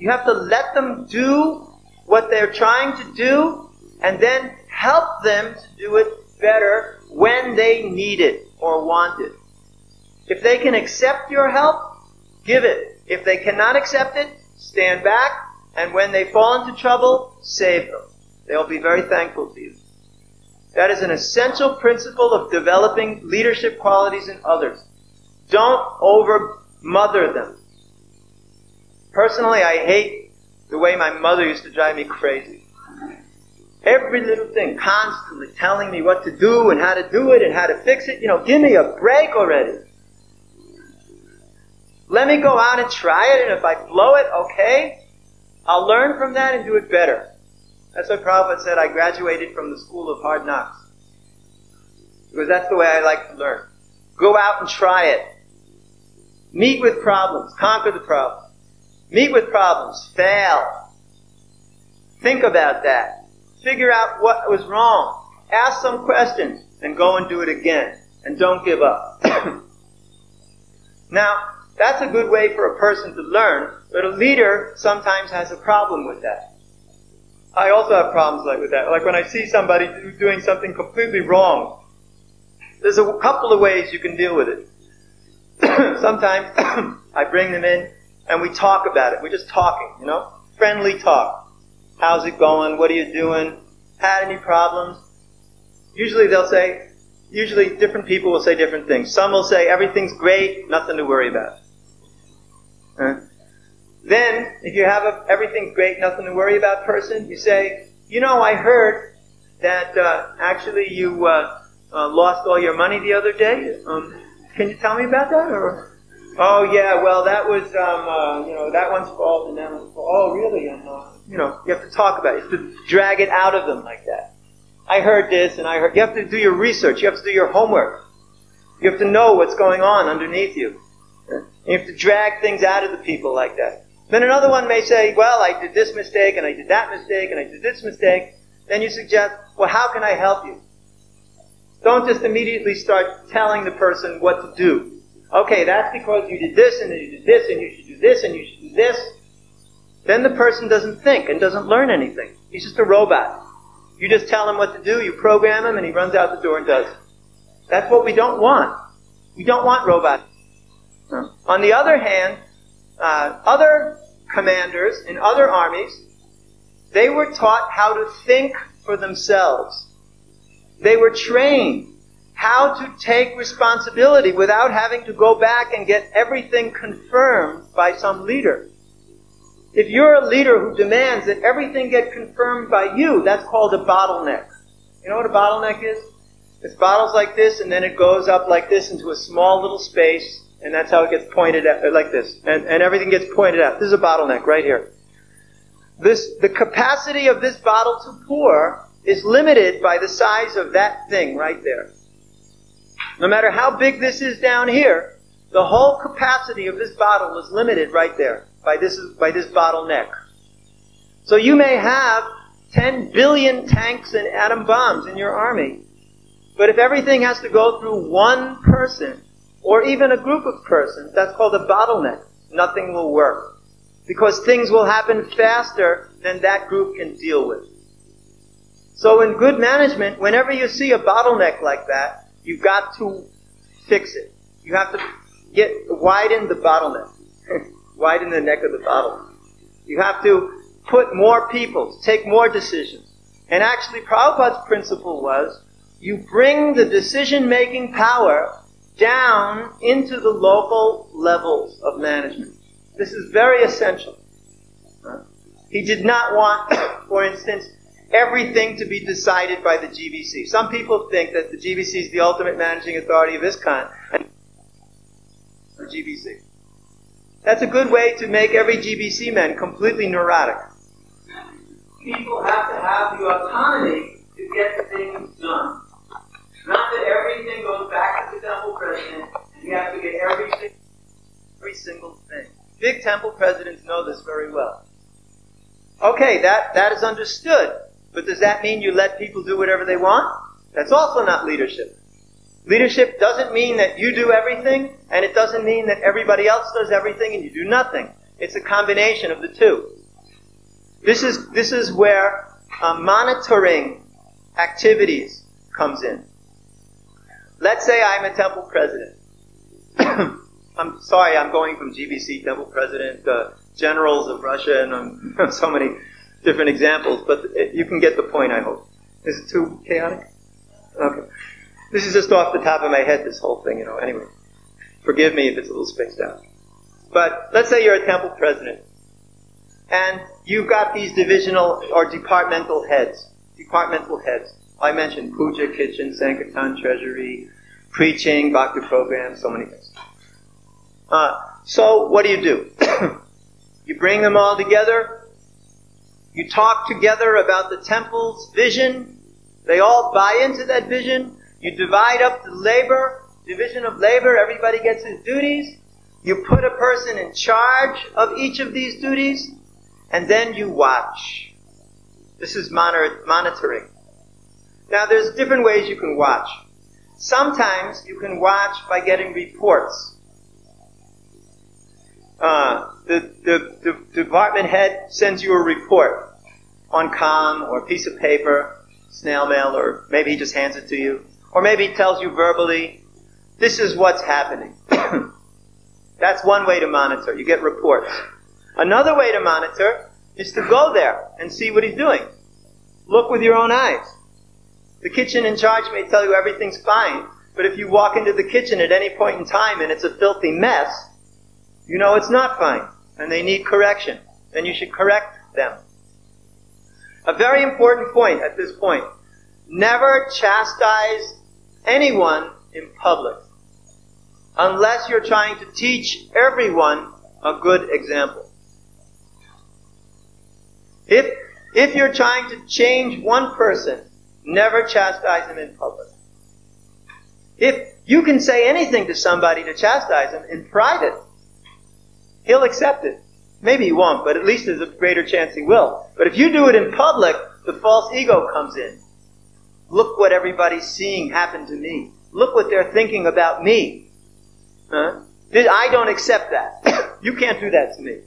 You have to let them do what they're trying to do, and then help them to do it better when they need it or want it. If they can accept your help, give it. If they cannot accept it, stand back, and when they fall into trouble, save them. They'll be very thankful to you. That is an essential principle of developing leadership qualities in others. Don't over-mother them. Personally, I hate the way my mother used to drive me crazy. Every little thing, constantly telling me what to do and how to do it and how to fix it. Give me a break already. Let me go out and try it, and if I blow it, okay. I'll learn from that and do it better. That's what Prabhupada said. I graduated from the school of hard knocks. Because that's the way I like to learn. Go out and try it. Meet with problems. Conquer the problem. Meet with problems. Fail. Think about that. Figure out what was wrong. Ask some questions and go and do it again. And don't give up. Now, that's a good way for a person to learn, but a leader sometimes has a problem with that. I also have problems with that. Like when I see somebody doing something completely wrong, there's a couple of ways you can deal with it. Sometimes I bring them in and we talk about it. We're just talking, friendly talk. How's it going? What are you doing? Had any problems? Usually different people will say different things. Some will say, everything's great, nothing to worry about. Then, if you have a everything's great, nothing to worry about person, you say, I heard that actually you lost all your money the other day. Can you tell me about that? Or, oh yeah, well that was that one's fault and that one's fault. Oh really? And you have to talk about it. You have to drag it out of them like that. I heard this and I heard. You have to do your research. You have to do your homework. You have to know what's going on underneath you. You have to drag things out of the people like that. Then another one may say, well, I did this mistake, and I did that mistake, and I did this mistake. Then you suggest, well, how can I help you? Don't just immediately start telling the person what to do. Okay, that's because you did this, and you did this, and you should do this, and you should do this. Then the person doesn't think and doesn't learn anything. He's just a robot. You just tell him what to do, you program him, and he runs out the door and does it. That's what we don't want. We don't want robots. On the other hand, other commanders in other armies, they were taught how to think for themselves. They were trained how to take responsibility without having to go back and get everything confirmed by some leader. If you're a leader who demands that everything get confirmed by you, that's called a bottleneck. You know what a bottleneck is? It's bottles like this, and then it goes up like this into a small little space, and that's how it gets pointed at, like this. And everything gets pointed out. This is a bottleneck right here. The capacity of this bottle to pour is limited by the size of that thing right there. No matter how big this is down here, the whole capacity of this bottle is limited right there by this bottleneck. So you may have 10 billion tanks and atom bombs in your army, but if everything has to go through one person, or even a group of persons, that's called a bottleneck. Nothing will work. Because things will happen faster than that group can deal with. So in good management, whenever you see a bottleneck like that, you've got to fix it. You have to widen the bottleneck. Widen the neck of the bottle. You have to put more people, to take more decisions. And actually, Prabhupada's principle was, you bring the decision-making power down into the local levels of management. This is very essential. He did not want, for instance, everything to be decided by the GBC. Some people think that the GBC is the ultimate managing authority of ISKCON, and the GBC. That's a good way to make every GBC man completely neurotic. People have to have the autonomy to get things done. Not that everything goes back to the temple president, and you have to get every single thing. Big temple presidents know this very well. Okay, that is understood. But does that mean you let people do whatever they want? That's also not leadership. Leadership doesn't mean that you do everything, and it doesn't mean that everybody else does everything and you do nothing. It's a combination of the two. This is where monitoring activities comes in. Let's say I'm a temple president. I'm sorry, I'm going from GBC, temple president, generals of Russia, and so many different examples, but you can get the point, I hope. Is it too chaotic? Okay. This is just off the top of my head, this whole thing, Anyway, forgive me if it's a little spaced out. But let's say you're a temple president, and you've got these divisional or departmental heads. I mentioned puja, kitchen, sankirtan, treasury, preaching, bhakti program, so many things. So what do? You bring them all together. You talk together about the temple's vision. They all buy into that vision. You divide up the labor, division of labor. Everybody gets his duties. You put a person in charge of each of these duties. And then you watch. This is monitoring. Now, there's different ways you can watch. Sometimes you can watch by getting reports. The department head sends you a report on comm or a piece of paper, snail mail, or maybe he just hands it to you. Or maybe he tells you verbally, this is what's happening. That's one way to monitor. You get reports. Another way to monitor is to go there and see what he's doing. Look with your own eyes. The kitchen in charge may tell you everything's fine, but if you walk into the kitchen at any point in time and it's a filthy mess, you know it's not fine, and they need correction. Then you should correct them. A very important point at this point, never chastise anyone in public unless you're trying to teach everyone a good example. If you're trying to change one person, never chastise him in public. If you can say anything to somebody to chastise him in private, he'll accept it. Maybe he won't, but at least there's a greater chance he will. But if you do it in public, the false ego comes in. Look what everybody's seeing happen to me. Look what they're thinking about me. I don't accept that. You can't do that to me.